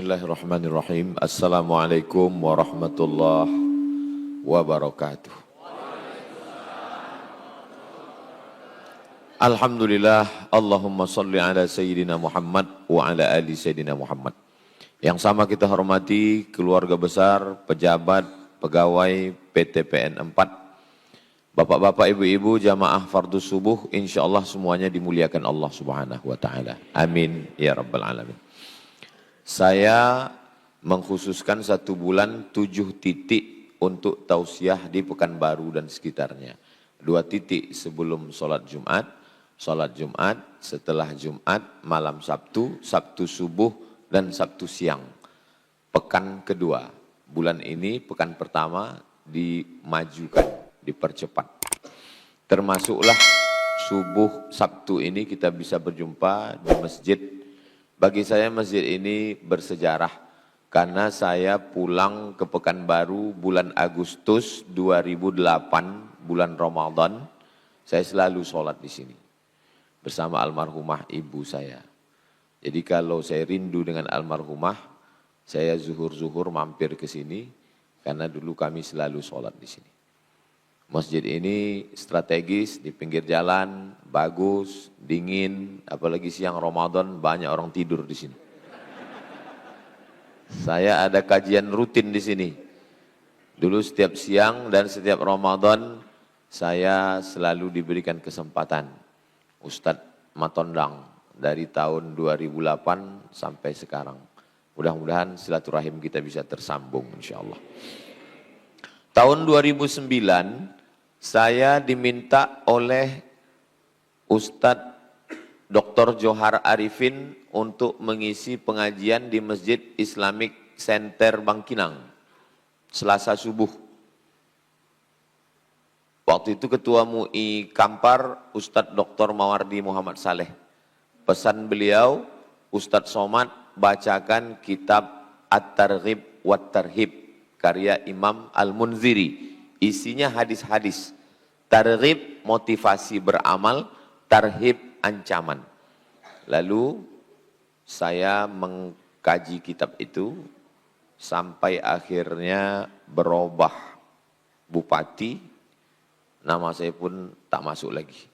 Bismillahirrahmanirrahim. Assalamualaikum warahmatullahi wabarakatuh. Alhamdulillah, Allahumma salli ala Sayyidina Muhammad wa ala ali Sayyidina Muhammad. Yang sama kita hormati keluarga besar, pejabat, pegawai PT PN 4, bapak-bapak, ibu-ibu, jamaah fardhu subuh, insyaallah semuanya dimuliakan Allah Subhanahu wa taala. Amin ya rabbal alamin. Saya mengkhususkan 1 bulan 7 titik untuk tausiah di Pekanbaru dan sekitarnya. 2 titik sebelum sholat Jumat, setelah Jumat, malam Sabtu, Sabtu subuh, dan Sabtu siang. Pekan kedua, bulan ini pekan pertama dimajukan, dipercepat. Termasuklah subuh Sabtu ini kita bisa berjumpa di masjid. Bagi saya masjid ini bersejarah karena saya pulang ke Pekanbaru bulan Agustus 2008, bulan Ramadan. Saya selalu sholat di sini bersama almarhumah ibu saya. Jadi kalau saya rindu dengan almarhumah, saya zuhur-zuhur mampir ke sini karena dulu kami selalu sholat di sini. Masjid ini strategis di pinggir jalan, bagus, dingin, apalagi siang Ramadan banyak orang tidur di sini. Saya ada kajian rutin di sini. Dulu setiap siang dan setiap Ramadan saya selalu diberikan kesempatan. Ustadz Matondang dari tahun 2008 sampai sekarang. Mudah-mudahan silaturahim kita bisa tersambung insyaallah. Tahun 2009 saya diminta oleh Ustadz Dr. Johar Arifin untuk mengisi pengajian di Masjid Islamic Center Bangkinang, Selasa subuh. Waktu itu Ketua MUI Kampar, Ustadz Dr. Mawardi Muhammad Saleh. Pesan beliau, Ustadz Somad bacakan kitab At-Targhib wat-Tarhib, karya Imam Al-Munziri. Isinya hadis-hadis. Targhib motivasi beramal, tarhib ancaman. Lalu saya mengkaji kitab itu sampai akhirnya berubah bupati, nama saya pun tak masuk lagi.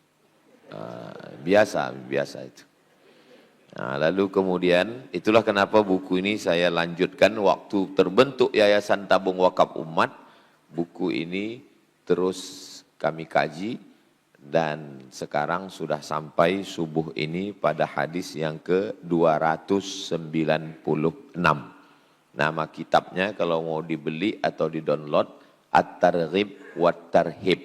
Biasa itu. Nah, lalu kemudian itulah kenapa buku ini saya lanjutkan waktu terbentuk Yayasan Tabung Wakaf Umat. Buku ini terus kami kaji dan sekarang sudah sampai subuh ini pada hadis yang ke-296. Nama kitabnya kalau mau dibeli atau di-download, At-Targhib wat-Tarhib,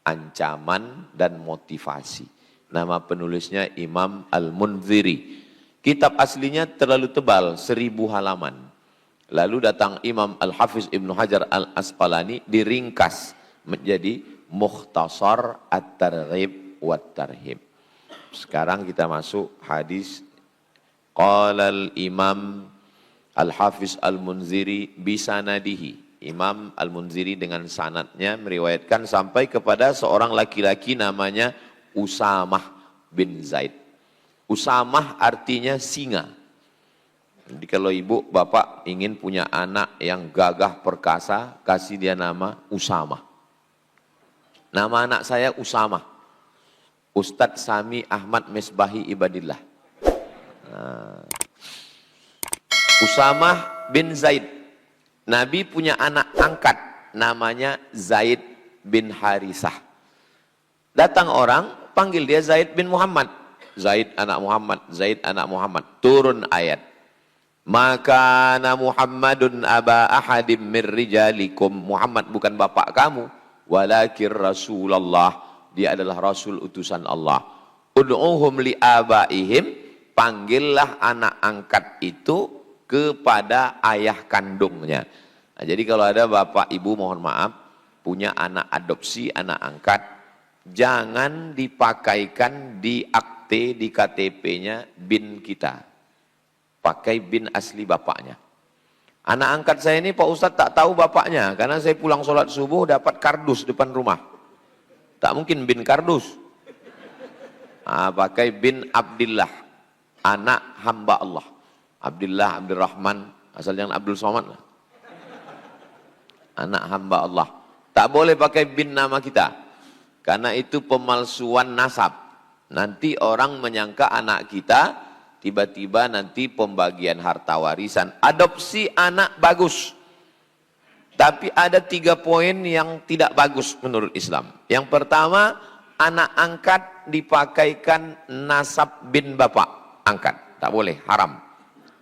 ancaman dan motivasi. Nama penulisnya Imam Al-Munziri. Kitab aslinya terlalu tebal, 1000 halaman. Lalu datang Imam Al-Hafiz Ibnu Hajar Al-Asqalani, diringkas menjadi Mukhtasar At-Targhib wat-Tarhib. Sekarang kita masuk hadis. Qala al-Imam Al-Hafiz Al-Munziri bisanadihi. Imam Al-Munziri dengan sanadnya meriwayatkan sampai kepada seorang laki-laki namanya Usamah bin Zaid. Usamah artinya singa. Jadi kalau ibu bapak ingin punya anak yang gagah perkasa, kasih dia nama Usamah. Nama anak saya Usamah. Ustadz Sami Ahmad Misbahi Ibadillah. Usamah bin Zaid. Nabi punya anak angkat namanya Zaid bin Harisah. Datang orang panggil dia Zaid bin Muhammad. Zaid anak Muhammad, Zaid anak Muhammad. Turun ayat. Maka Muhammadun aba ahadim mir rijalikum. Muhammad bukan bapak kamu. Walakin Rasulullah. Dia adalah Rasul utusan Allah. Ud'uhum li abaihim. Panggillah anak angkat itu kepada ayah kandungnya. Nah, jadi kalau ada bapak ibu mohon maaf punya anak adopsi, anak angkat, jangan dipakaikan di akte, di KTP-nya bin kita. Pakai bin asli bapaknya. Anak angkat saya ini Pak Ustadz tak tahu bapaknya. Karena saya pulang sholat subuh dapat kardus depan rumah. Tak mungkin bin kardus. Pakai bin Abdillah. Anak hamba Allah. Abdullah, Abdurrahman, Asal jangan Abdul Somad lah. Anak hamba Allah. Tak boleh pakai bin nama kita. Karena itu pemalsuan nasab. Nanti orang menyangka anak kita, tiba-tiba nanti pembagian harta warisan. Adopsi anak bagus. Tapi ada 3 poin yang tidak bagus menurut Islam. Yang pertama, anak angkat dipakaikan nasab bin bapak. Angkat, tak boleh, haram.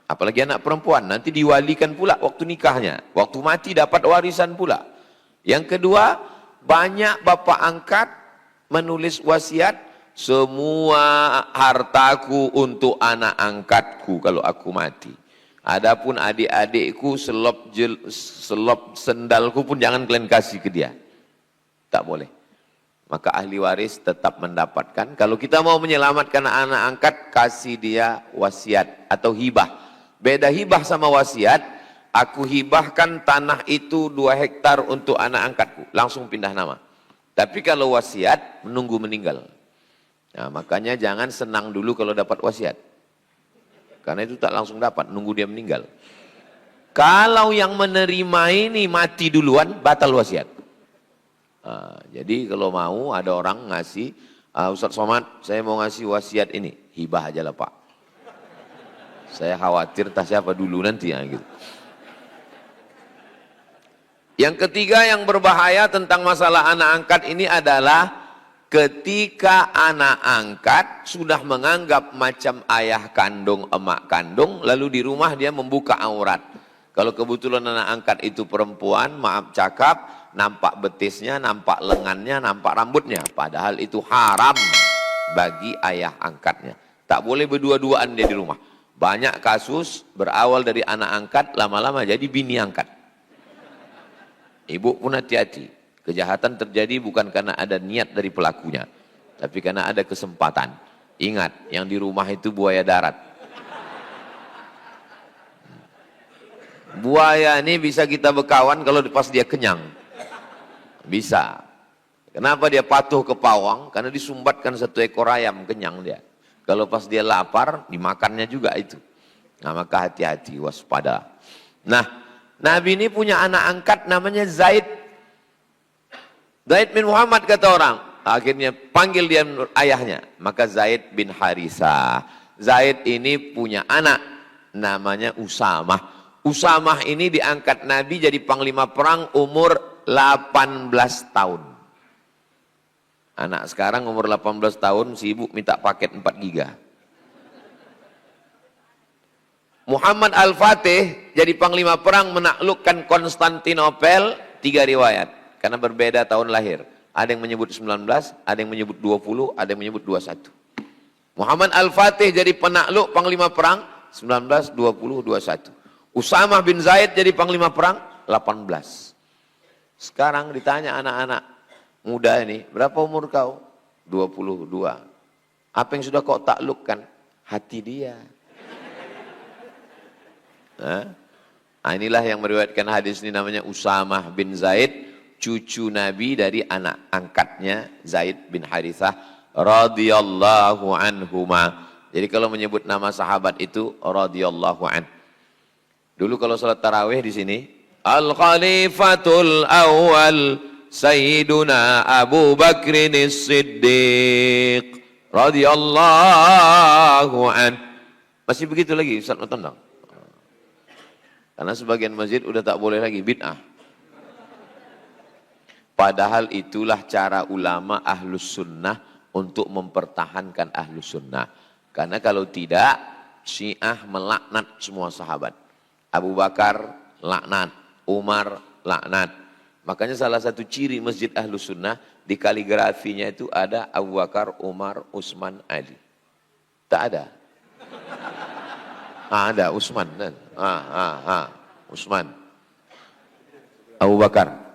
Apalagi anak perempuan, nanti diwalikan pula waktu nikahnya. Waktu mati dapat warisan pula. Yang kedua, banyak bapak angkat menulis wasiat, semua hartaku untuk anak angkatku kalau aku mati. Adapun adik-adikku selop sendalku pun jangan kalian kasih ke dia. Tak boleh. Maka ahli waris tetap mendapatkan. Kalau kita mau menyelamatkan anak angkat, kasih dia wasiat atau hibah. Beda hibah sama wasiat. Aku hibahkan tanah itu 2 hektar untuk anak angkatku. Langsung pindah nama. Tapi kalau wasiat, menunggu meninggal. Nah, makanya jangan senang dulu kalau dapat wasiat. Karena itu tak langsung dapat, nunggu dia meninggal. Kalau yang menerima ini mati duluan, batal wasiat. Nah, jadi kalau mau ada orang ngasih, Ustaz Somad, saya mau ngasih wasiat ini. Hibah aja lah Pak. Saya khawatir tak siapa dulu nanti ya gitu. Yang ketiga yang berbahaya tentang masalah anak angkat ini adalah ketika anak angkat sudah menganggap macam ayah kandung, emak kandung, lalu di rumah dia membuka aurat. Kalau kebetulan anak angkat itu perempuan, maaf cakap, nampak betisnya, nampak lengannya, nampak rambutnya. Padahal itu haram bagi ayah angkatnya. Tak boleh berdua-duaan dia di rumah. Banyak kasus berawal dari anak angkat, lama-lama jadi bini angkat. Ibu pun hati-hati. Kejahatan terjadi bukan karena ada niat dari pelakunya, tapi karena ada kesempatan. Ingat, yang di rumah itu buaya darat. Buaya ini bisa kita berkawan kalau pas dia kenyang. Bisa. Kenapa dia patuh ke pawang? Karena disumbatkan 1 ekor ayam, kenyang dia. Kalau pas dia lapar, dimakannya juga itu. Nah, maka hati-hati, waspada. Nah, Nabi ini punya anak angkat namanya Zaid. Zaid bin Muhammad kata orang. Akhirnya panggil dia ayahnya. Maka Zaid bin Harisah. Zaid ini punya anak. Namanya Usamah. Usamah ini diangkat Nabi jadi panglima perang umur 18 tahun. Anak sekarang umur 18 tahun sibuk minta paket 4 giga. Muhammad Al-Fatih jadi panglima perang menaklukkan Konstantinopel. 3 riwayat. Karena berbeda tahun lahir. Ada yang menyebut 19, ada yang menyebut 20, ada yang menyebut 21. Muhammad Al-Fatih jadi penakluk panglima perang 19, 20, 21. Usamah bin Zaid jadi panglima perang 18. Sekarang ditanya anak-anak muda ini, berapa umur kau? 22. Apa yang sudah kau taklukkan? Hati dia. Nah, inilah yang meriwayatkan hadis ini namanya Usamah bin Zaid. Cucu Nabi dari anak angkatnya Zaid bin Harithah radhiyallahu anhuma. Jadi kalau menyebut nama sahabat itu radhiyallahu an. Dulu kalau salat tarawih di sini, Al-Khalifatul Awwal Sayyiduna Abu Bakrin As-Siddiq radhiyallahu an. Masih begitu lagi Ustaz Notondang? Karena sebagian masjid udah tak boleh lagi bid'ah. Padahal itulah cara ulama ahlus sunnah untuk mempertahankan ahlus sunnah. Karena kalau tidak, Syiah melaknat semua sahabat. Abu Bakar laknat, Umar laknat. Makanya salah satu ciri masjid ahlus sunnah, di kaligrafinya itu ada Abu Bakar, Umar, Utsman, Ali. Tak ada. Ada Utsman. Utsman. Abu Bakar.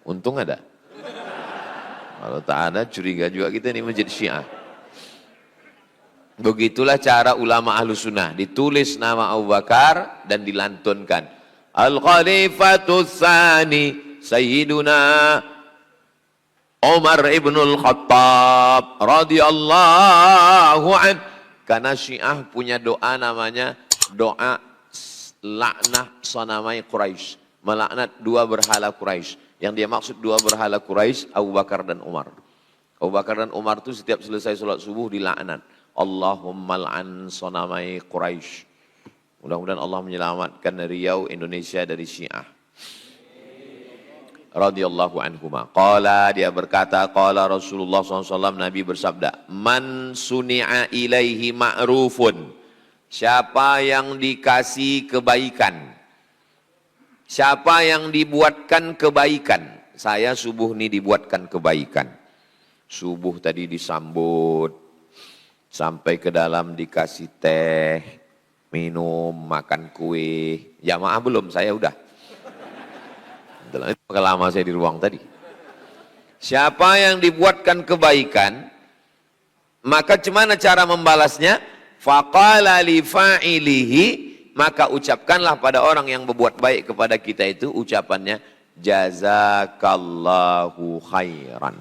Untung ada. Kalau tak ada curiga juga kita ini masjid Syiah. Begitulah cara ulama Ahlus Sunnah. Ditulis nama Abu Bakar dan dilantunkan. Al-Khalifatus Tsani Sayyiduna Umar ibnul Khattab radhiyallahu an. Karena Syiah punya doa namanya doa laknah sanamai Quraisy, melaknat dua berhala Quraisy. Yang dia maksud dua berhala Quraisy, Abu Bakar dan Umar. Abu Bakar dan Umar itu setiap selesai sholat subuh dilaknat. Allahumma la'an sanamai Quraisy. Mudah-mudahan Allah menyelamatkan Riau Indonesia dari Syiah. Radhiyallahu anhuma. Qala, dia berkata, qala Rasulullah SAW, Nabi bersabda, man suni'a ilaihi ma'rufun, siapa yang dikasih kebaikan, siapa yang dibuatkan kebaikan. Saya subuh ini dibuatkan kebaikan. Subuh tadi disambut, sampai ke dalam dikasih teh, minum, makan kue. Jamaah belum, saya udah. Itu lama saya di ruang tadi. Siapa yang dibuatkan kebaikan, maka gimana cara membalasnya? Faqala li fa'ilihi, maka ucapkanlah pada orang yang berbuat baik kepada kita itu ucapannya jazakallahu khairan.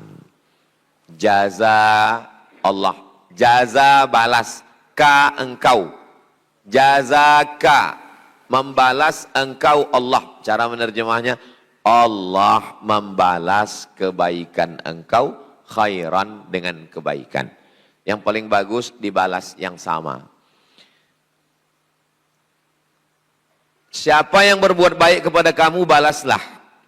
Jaza Allah, jaza balas, ka engkau, jazaka membalas engkau Allah. Cara menerjemahnya, Allah membalas kebaikan engkau khairan dengan kebaikan. Yang paling bagus dibalas yang sama. Siapa yang berbuat baik kepada kamu, balaslah.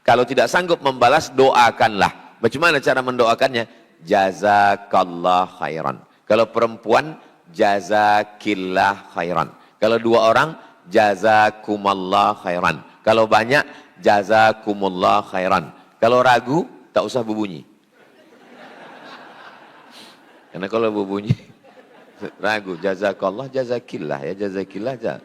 Kalau tidak sanggup membalas, doakanlah. Bagaimana cara mendoakannya? Jazakallah khairan. Kalau perempuan, jazakillah khairan. Kalau dua orang, jazakumallah khairan. Kalau banyak, jazakumullah khairan. Kalau ragu, tak usah berbunyi. Karena kalau berbunyi, ragu. Jazakallah, jazakillah. Ya jazakillah.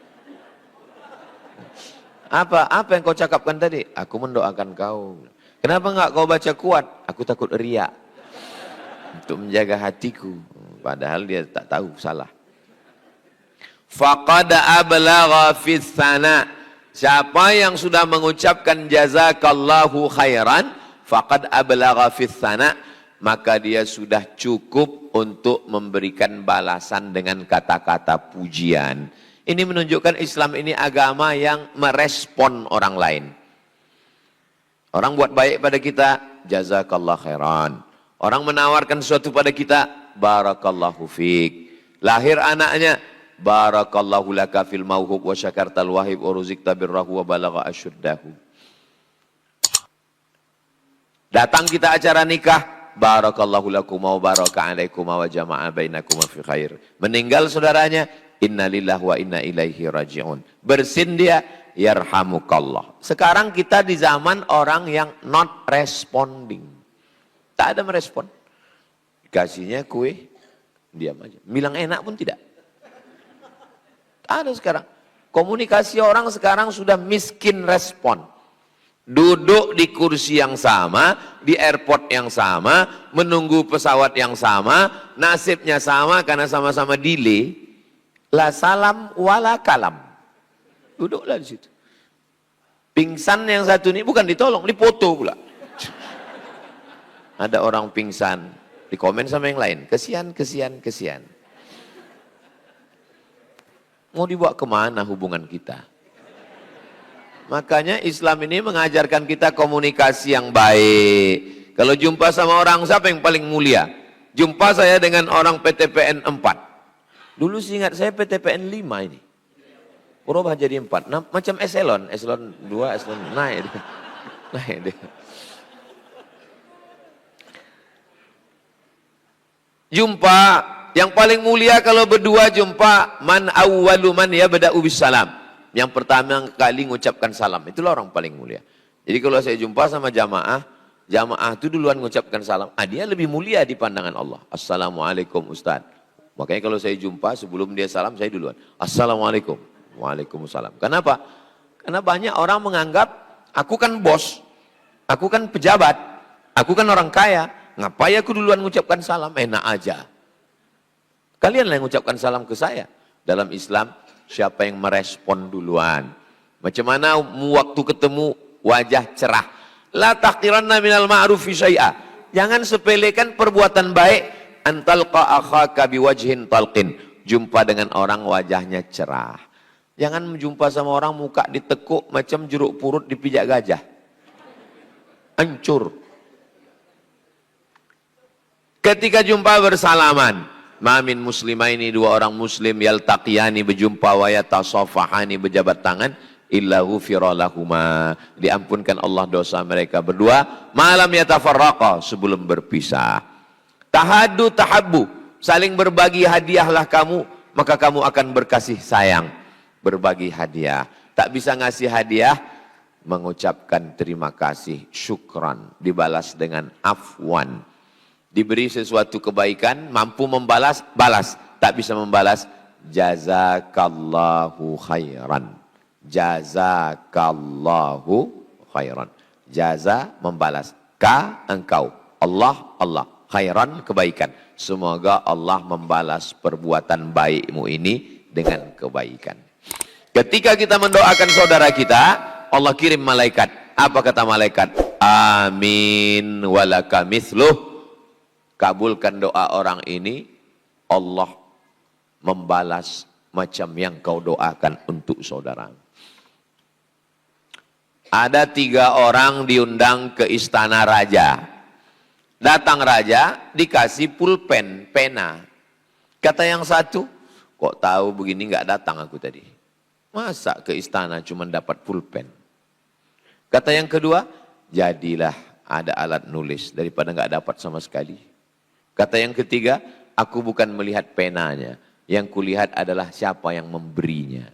Apa yang kau cakapkan tadi? Aku mendoakan kau. Kenapa enggak kau baca kuat? Aku takut riak. Untuk menjaga hatiku. Padahal dia tak tahu, salah. Faqad ablagha fis sana. Siapa yang sudah mengucapkan jazakallahu khairan, faqad ablagha fis sana, maka dia sudah cukup untuk memberikan balasan dengan kata-kata pujian. Ini menunjukkan Islam ini agama yang merespon orang lain. Orang buat baik pada kita, jazakallah khairan. Orang menawarkan sesuatu pada kita, barakallahu fiik. Lahir anaknya, barakallahu laka fil mauhub wa syakartal wahib wa ruzikta birrahu wa balagha asyuddahu. Datang kita acara nikah, barakallahu lakum wa baraka alaikum wa jama'a bainakum fi khair. Meninggal saudaranya, innalillahi wa inna ilaihi raji'un. Bersin dia, yarhamukallah. Sekarang kita di zaman orang yang not responding. Tak ada merespon. Dikasihnya kue, diam aja. Bilang enak pun tidak. Tak ada sekarang. Komunikasi orang sekarang sudah miskin respon. Duduk di kursi yang sama, di airport yang sama, menunggu pesawat yang sama, nasibnya sama karena sama-sama delay. La salam wala kalam. Duduklah di situ. Pingsan yang satu ini bukan ditolong, dipoto pula. Ada orang pingsan, dikomen sama yang lain. Kesian, kesian, kesian. Mau dibawa kemana hubungan kita? Makanya Islam ini mengajarkan kita komunikasi yang baik. Kalau jumpa sama orang, siapa yang paling mulia? Jumpa saya dengan orang PTPN 4. Dulu sih ingat saya PTPN 5 ini. Berubah jadi 4. Nah, macam eselon 2, eselon naik dia. Naik dia. Jumpa yang paling mulia kalau berdua jumpa, man awwalu man yabda'u bis salam. Yang pertama kali mengucapkan salam, itulah orang paling mulia. Jadi kalau saya jumpa sama jamaah itu duluan mengucapkan salam. Dia lebih mulia di pandangan Allah. Assalamualaikum Ustaz. Makanya kalau saya jumpa sebelum dia salam, saya duluan. Assalamualaikum. Waalaikumsalam. Kenapa? Karena banyak orang menganggap aku kan bos, aku kan pejabat, aku kan orang kaya. Ngapain aku duluan mengucapkan salam? Enak aja. Kalianlah yang mengucapkan salam ke saya. Dalam Islam, siapa yang merespon duluan? Macam mana waktu ketemu wajah cerah? La tahqiranna minal ma'rufi syai'a. Jangan sepelekan perbuatan baik. Antalqa akhaka biwajhin talqin. Jumpa dengan orang wajahnya cerah. Jangan menjumpa sama orang muka ditekuk macam jeruk purut dipijak gajah. Hancur. Ketika jumpa bersalaman. Mamin muslimaini, dua orang muslim yaltaqiyani berjumpa wa yatasafahani berjabat tangan illa ghufira lahuma, diampunkan Allah dosa mereka berdua malam yatafarraqa, sebelum berpisah. Tahaddu tahabbu, saling berbagi hadiahlah kamu, maka kamu akan berkasih sayang. Berbagi hadiah, tak bisa ngasih hadiah, mengucapkan terima kasih, syukran, dibalas dengan afwan. Diberi sesuatu kebaikan, mampu membalas, balas. Tak bisa membalas, jazakallahu khairan. Jazakallahu khairan. Jaza, membalas. Ka, engkau. Allah, Allah. Khairan, kebaikan. Semoga Allah membalas perbuatan baikmu ini dengan kebaikan. Ketika kita mendoakan saudara kita, Allah kirim malaikat. Apa kata malaikat? Amin walaka mithluh. Kabulkan doa orang ini, Allah membalas macam yang kau doakan untuk saudara. Ada 3 orang diundang ke istana raja. Datang raja, dikasih pulpen, pena. Kata yang satu, kok tahu begini nggak datang aku tadi. Masa ke istana cuma dapat pulpen. Kata yang kedua, jadilah ada alat nulis daripada nggak dapat sama sekali. Kata yang ketiga, aku bukan melihat penanya, yang kulihat adalah siapa yang memberinya.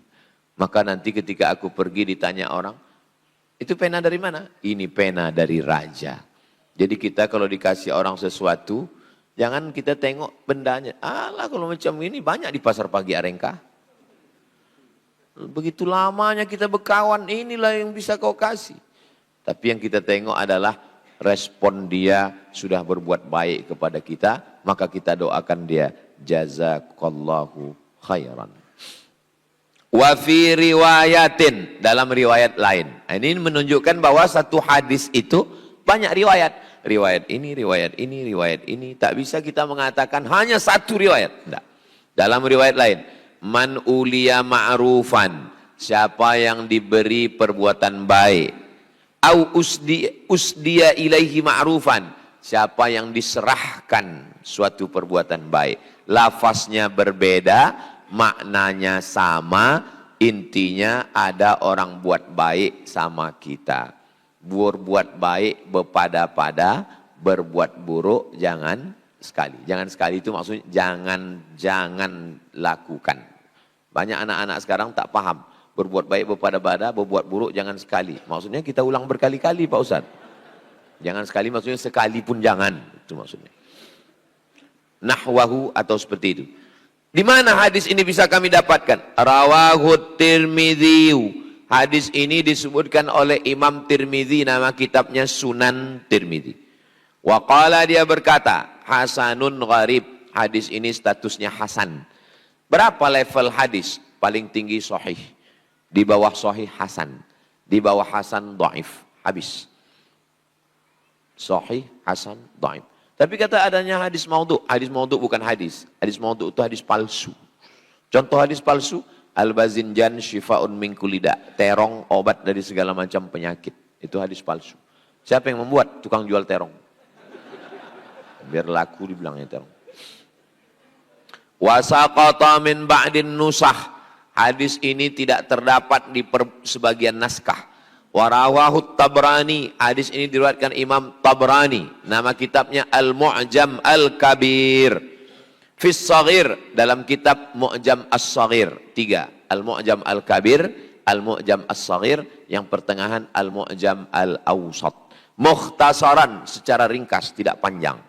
Maka nanti ketika aku pergi ditanya orang, itu pena dari mana? Ini pena dari raja. Jadi kita kalau dikasih orang sesuatu, jangan kita tengok bendanya. Alah kalau macam ini banyak di pasar pagi Arengka. Begitu lamanya kita berkawan, inilah yang bisa kau kasih. Tapi yang kita tengok adalah respon dia sudah berbuat baik kepada kita, maka kita doakan dia, jazakallahu khairan. Wa fi riwayatin, dalam riwayat lain. Ini menunjukkan bahwa satu hadis itu banyak riwayat. Riwayat ini, riwayat ini, riwayat ini. Tak bisa kita mengatakan hanya satu riwayat. Tidak. Dalam riwayat lain, man uliya ma'rufan, siapa yang diberi perbuatan baik. Au usdiya ilaihi ma'rufan, siapa yang diserahkan suatu perbuatan baik. Lafaznya berbeda, maknanya sama, intinya ada orang buat baik sama kita. Berbuat baik berpada-pada, berbuat buruk jangan sekali. Jangan sekali itu maksudnya jangan lakukan. Banyak anak-anak sekarang tak paham. Berbuat baik berpada-pada, berbuat buruk jangan sekali. Maksudnya kita ulang berkali-kali Pak Ustaz. Jangan sekali maksudnya sekali pun jangan. Itu maksudnya. Nahwahu atau seperti itu. Di mana hadis ini bisa kami dapatkan? Rawahu Tirmidzi. Hadis ini disebutkan oleh Imam Tirmidzi, nama kitabnya Sunan Tirmidzi. Wa qala, dia berkata, hasanun gharib. Hadis ini statusnya hasan. Berapa level hadis? Paling tinggi sahih. Di bawah sahih hasan. Di bawah hasan dhaif. Habis. Sahih, hasan, dhaif. Tapi kata adanya hadis maudhu. Hadis maudhu bukan hadis. Hadis maudhu itu hadis palsu. Contoh hadis palsu, al-bazinjan syifa'un min kulli da'. Terong obat dari segala macam penyakit. Itu hadis palsu. Siapa yang membuat? Tukang jual terong. Biar laku dibilangnya terong. Wasaqata min ba'din nusah. Hadis ini tidak terdapat di sebagian naskah. Warawahu Tabrani. Hadis ini diriwayatkan Imam Tabrani. Nama kitabnya Al-Mu'jam Al-Kabir. Fis Saghir, dalam kitab Mu'jam As-Saghir. 3. Al-Mu'jam Al-Kabir, Al-Mu'jam As-Saghir, yang pertengahan Al-Mu'jam Al-Awsat. Mukhtasaran, secara ringkas, tidak panjang.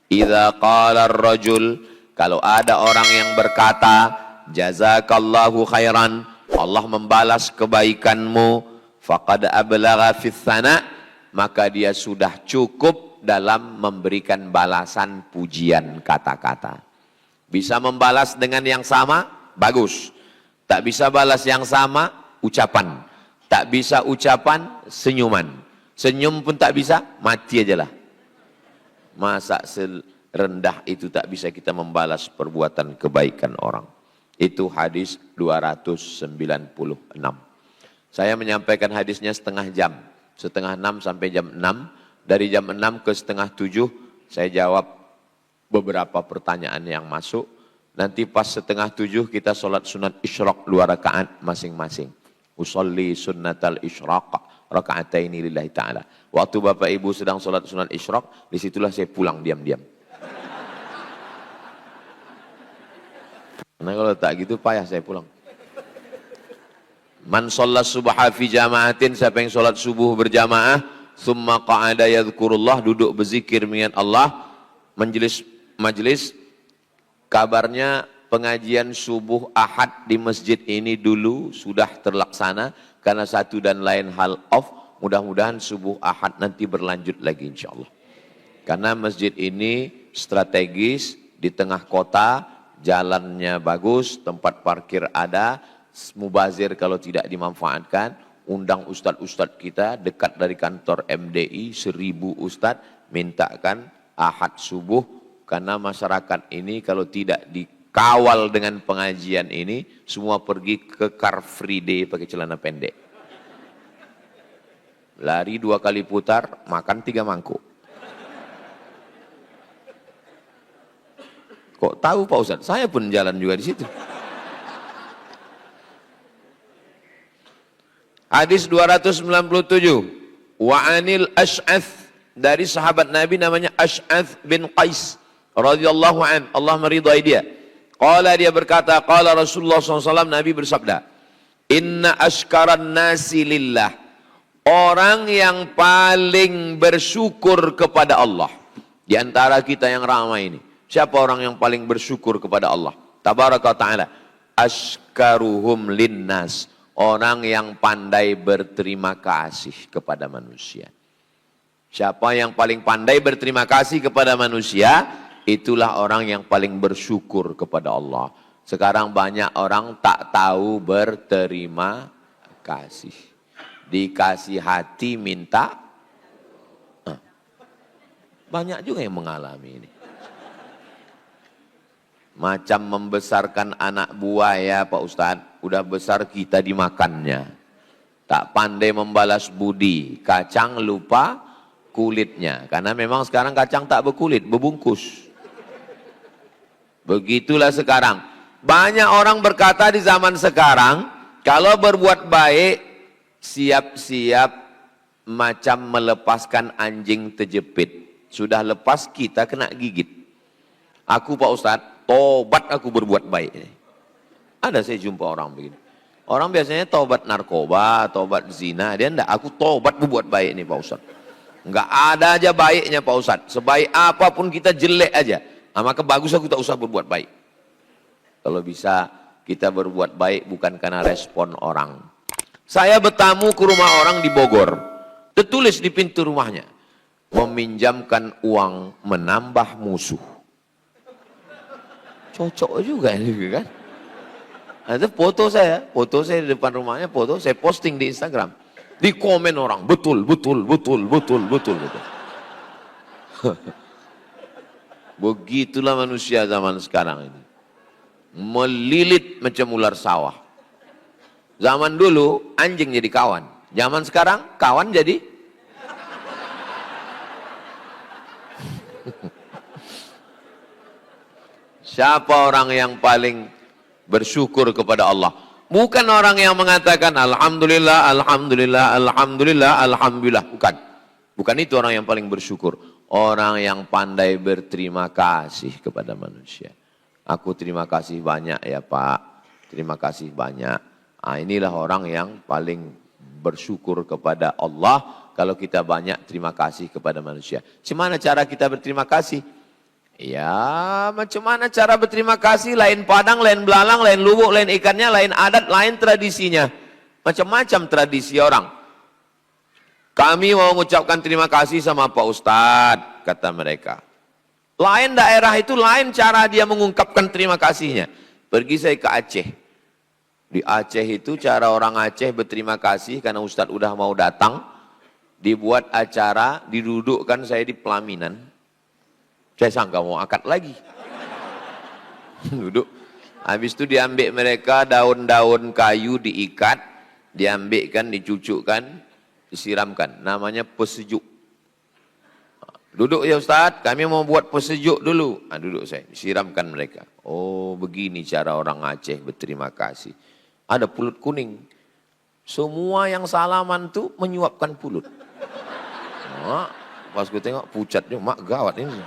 Idza qala ar-rajul, kalau ada orang yang berkata, jazakallahu khairan, Allah membalas kebaikanmu, faqad ablagha fis sana, maka dia sudah cukup dalam memberikan balasan pujian kata-kata. Bisa membalas dengan yang sama, bagus. Tak bisa balas yang sama, ucapan. Tak bisa ucapan, senyuman. Senyum pun tak bisa, mati aja lah. Masa serendah itu tak bisa kita membalas perbuatan kebaikan orang. Itu hadis 296. Saya menyampaikan hadisnya setengah jam. Setengah 6 sampai jam 6. Dari jam 6 ke setengah 7 saya jawab beberapa pertanyaan yang masuk. Nanti pas setengah 7 kita sholat sunat isyraq 2 rakaat masing-masing. Usolli sunnatal isyraq raka'ataini lillahi ta'ala. Waktu Bapak Ibu sedang sholat sunat isyraq, disitulah saya pulang diam-diam. Karena kalau tak gitu payah saya pulang. Man sholat subha fi jama'atin, siapa yang sholat subuh berjamaah, summa qa'ada yadhkurullah, duduk berzikir mengingat Allah, majlis, kabarnya pengajian subuh Ahad di masjid ini dulu sudah terlaksana, karena satu dan lain hal off, mudah-mudahan subuh Ahad nanti berlanjut lagi insyaAllah. Karena masjid ini strategis, di tengah kota, jalannya bagus, tempat parkir ada, mubazir kalau tidak dimanfaatkan, undang ustadz-ustadz kita dekat dari kantor MDI, 1000 ustadz, mintakan Ahad subuh, karena masyarakat ini kalau tidak dikawal dengan pengajian ini, semua pergi ke Car Free Day pakai celana pendek. Lari 2 kali putar, makan 3 mangkuk. Kok tahu Pak Ustadz? Saya pun jalan juga di situ. Hadis 297. Wa anil Ash'ath, dari sahabat Nabi namanya Ash'ath bin Qais radhiyallahu an, Allah meridhai dia. Qala, dia berkata, qala Rasulullah SAW, Nabi bersabda, inna ashkaran nasi lillah, orang yang paling bersyukur kepada Allah di antara kita yang ramai ini. Siapa orang yang paling bersyukur kepada Allah? Tabaraka ta'ala. Ashkaruhum linnas. Orang yang pandai berterima kasih kepada manusia. Siapa yang paling pandai berterima kasih kepada manusia? Itulah orang yang paling bersyukur kepada Allah. Sekarang banyak orang tak tahu berterima kasih. Dikasih hati minta. Banyak juga yang mengalami ini. Macam membesarkan anak buah ya Pak Ustadz, udah besar kita dimakannya. Tak pandai membalas budi, kacang lupa kulitnya. Karena memang sekarang kacang tak berkulit, berbungkus. Begitulah sekarang. Banyak orang berkata di zaman sekarang, kalau berbuat baik, siap-siap macam melepaskan anjing terjepit. Sudah lepas kita kena gigit. Aku Pak Ustadz, tobat aku berbuat baik. Ada saya jumpa orang begini. Orang biasanya tobat narkoba, tobat zina. Dia enggak, aku tobat berbuat baik nih Pak Ustadz. Enggak ada aja baiknya Pak Ustadz. Sebaik apapun kita jelek aja. Nah, maka bagus aku tak usah berbuat baik. Kalau bisa kita berbuat baik bukan karena respon orang. Saya bertamu ke rumah orang di Bogor. Tertulis di pintu rumahnya, meminjamkan uang menambah musuh. Cocok juga ini kan. Ada foto saya di depan rumahnya, foto saya posting di Instagram. Di komen orang, betul. Begitulah manusia zaman sekarang ini. Melilit macam ular sawah. Zaman dulu anjing jadi kawan. Zaman sekarang kawan jadi siapa orang yang paling bersyukur kepada Allah? Bukan orang yang mengatakan alhamdulillah, alhamdulillah, alhamdulillah, alhamdulillah. Bukan itu orang yang paling bersyukur. Orang yang pandai berterima kasih kepada manusia. Aku terima kasih banyak ya Pak. Terima kasih banyak. Nah, inilah orang yang paling bersyukur kepada Allah. Kalau kita banyak terima kasih kepada manusia. Gimana cara kita berterima kasih? Ya, macam mana cara berterima kasih? Lain padang, lain belalang, lain lubuk, lain ikannya, lain adat, lain tradisinya. Macam-macam tradisi orang. Kami mau mengucapkan terima kasih sama Pak Ustadz, kata mereka. Lain daerah itu lain cara dia mengungkapkan terima kasihnya. Pergi saya ke Aceh. Di Aceh itu cara orang Aceh berterima kasih karena Ustadz udah mau datang. Dibuat acara, didudukkan saya di pelaminan. Saya sangka mau akad lagi. Duduk. Habis itu diambil mereka daun-daun kayu diikat, diambilkan, dicucukkan, disiramkan. Namanya pesejuk. Duduk ya Ustaz, kami mau buat pesejuk dulu. Duduk saya, disiramkan mereka. Oh begini cara orang Aceh berterima kasih. Ada pulut kuning. Semua yang salaman tuh menyuapkan pulut. Pas gue tengok pucatnya, mak gawat ini.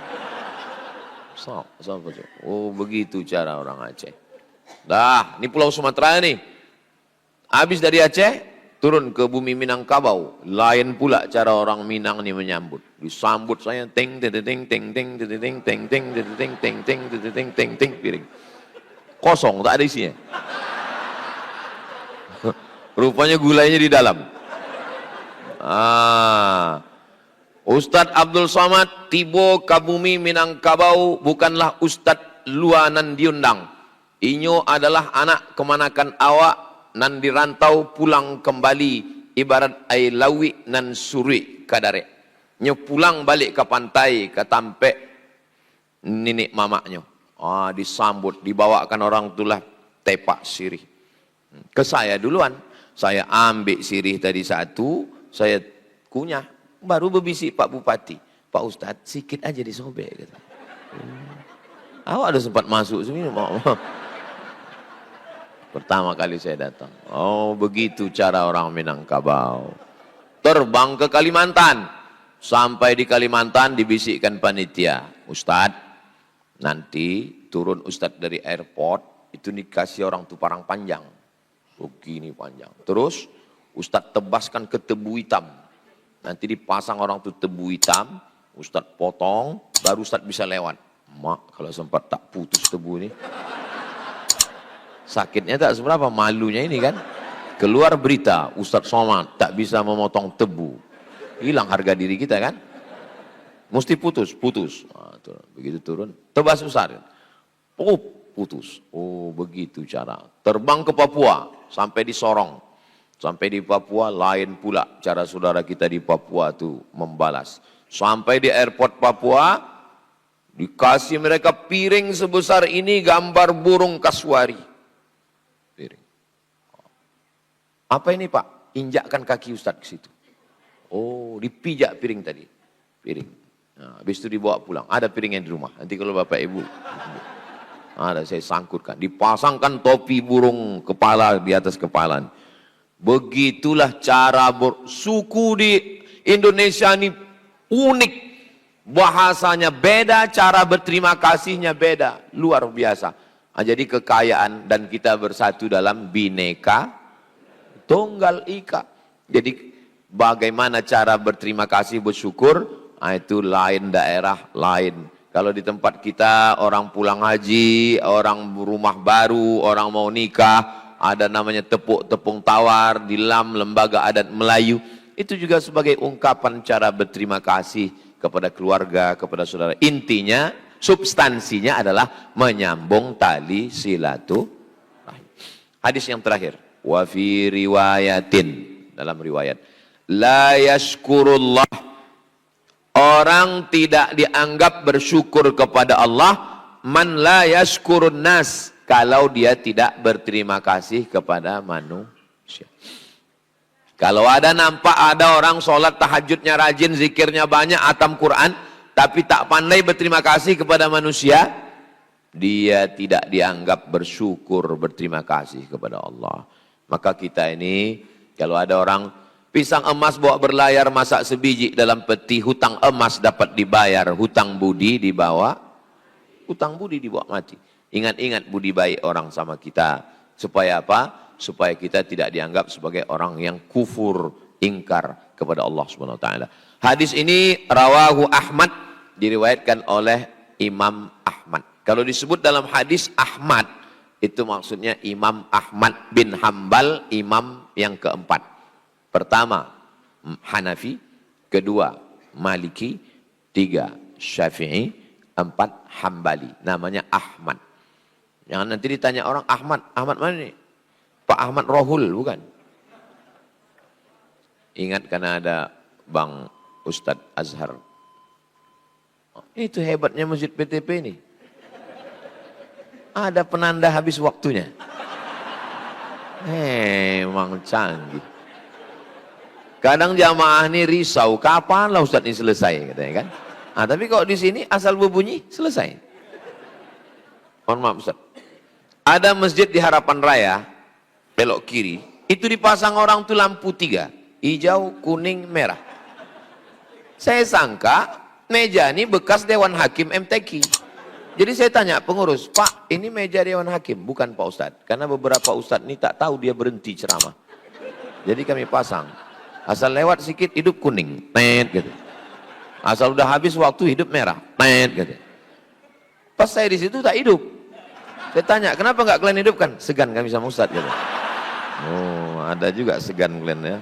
Oh begitu cara orang Aceh. Dah, ini Pulau Sumatera nih. Habis dari Aceh, turun ke bumi Minangkabau. Lain pula cara orang Minang nih menyambut. Disambut saya teng teng teng teng teng teng teng teng teng teng teng teng teng teng teng teng piring. Kosong, tak ada isinya. Rupanya gulanya di dalam. Ustadz Abdul Somad tibo ke bumi Minangkabau bukanlah Ustadz luanan diundang. Inyo adalah anak kemanakan awak nan dirantau pulang kembali ibarat air lawi nan suri kadare. Nyo pulang balik ke pantai ke tampek nenek mamaknya. Disambut, dibawakan orang tulah tepak sirih. Ke saya duluan, saya ambil sirih tadi satu, saya kunyah, baru berbisik Pak Bupati. Pak Ustadz sikit aja disobek. Kata. Awak ada sempat masuk sini, pertama kali saya datang. Oh begitu cara orang Minangkabau. Terbang ke Kalimantan. Sampai di Kalimantan dibisikkan panitia. Ustadz, nanti turun Ustadz dari airport, itu dikasih orang tuh parang panjang. Begini panjang. Terus Ustadz tebaskan ke tebu hitam. Nanti dipasang orang tuh tebu hitam, Ustadz potong, baru Ustadz bisa lewat. Mak, kalau sempat tak putus tebu ini. Sakitnya tak seberapa, malunya ini kan. Keluar berita, Ustadz Somad tak bisa memotong tebu. Hilang harga diri kita kan. Mesti putus. Begitu turun, tebas Ustadz. Putus. Oh begitu cara. Terbang ke Papua, sampai di Sorong. Sampai di Papua, lain pula cara saudara kita di Papua tuh membalas. Sampai di airport Papua, dikasih mereka piring sebesar ini gambar burung kasuari. Piring. Apa ini Pak? Injakkan kaki Ustadz ke situ. Oh, dipijak piring tadi. Piring. Nah, habis itu dibawa pulang. Ada piringnya di rumah. Nanti kalau Bapak Ibu. Ada saya sangkutkan. Dipasangkan topi burung kepala di atas kepala. Begitulah cara suku di Indonesia ini unik. Bahasanya beda, cara berterima kasihnya beda. Luar biasa. Jadi kekayaan dan kita bersatu dalam Bhinneka Tunggal Ika. Jadi bagaimana cara berterima kasih, bersyukur, itu lain daerah, lain. Kalau di tempat kita orang pulang haji, orang rumah baru, orang mau nikah, ada namanya tepung tawar di lembaga adat Melayu. Itu juga sebagai ungkapan cara berterima kasih kepada keluarga, kepada saudara. Intinya, substansinya adalah menyambung tali silaturahim. Hadis yang terakhir. Wa fi riwayatin, dalam riwayat. La yashkurullah. Orang tidak dianggap bersyukur kepada Allah. Man la yashkurun nas. Kalau dia tidak berterima kasih kepada manusia. Kalau nampak ada orang sholat tahajudnya rajin, zikirnya banyak, atam Quran, tapi tak pandai berterima kasih kepada manusia, dia tidak dianggap bersyukur, berterima kasih kepada Allah. Maka kita ini, kalau ada orang pisang emas bawa berlayar, masak sebiji dalam peti, hutang emas dapat dibayar, hutang budi dibawa, hutang budi dibawa mati. Ingat-ingat budi baik orang sama kita. Supaya apa? Supaya kita tidak dianggap sebagai orang yang kufur, ingkar kepada Allah Subhanahu wa taala. Hadis ini rawahu Ahmad, diriwayatkan oleh Imam Ahmad. Kalau disebut dalam hadis Ahmad, itu maksudnya Imam Ahmad bin Hambal, imam yang keempat. Pertama Hanafi, kedua Maliki, tiga Syafi'i, empat Hambali. Namanya Ahmad. Jangan nanti ditanya orang, Ahmad mana nih? Pak Ahmad Rohul, bukan? Ingat karena ada Bang Ustadz Azhar. Itu hebatnya Masjid PTP ini. ada penanda habis waktunya. Emang canggih. Kadang jamaah ini risau, kapan lah Ustadz ini selesai, katanya kan. Tapi kalau di sini asal berbunyi, selesai. Mohon maaf Ustadz. Ada masjid di Harapan Raya, belok kiri, itu dipasang orang tuh lampu 3, hijau, kuning, merah. Saya sangka meja ini bekas Dewan Hakim MTQ. Jadi saya tanya pengurus, Pak ini meja Dewan Hakim, bukan Pak Ustadz. Karena beberapa Ustadz ini tak tahu dia berhenti ceramah. Jadi kami pasang, asal lewat sedikit hidup kuning, net gitu. Asal udah habis waktu hidup merah, net gitu. Pas saya di situ tak hidup. Saya tanya, kenapa nggak kalian hidupkan? Segan kami sama Ustadz gitu. Oh, ada juga segan kalian ya.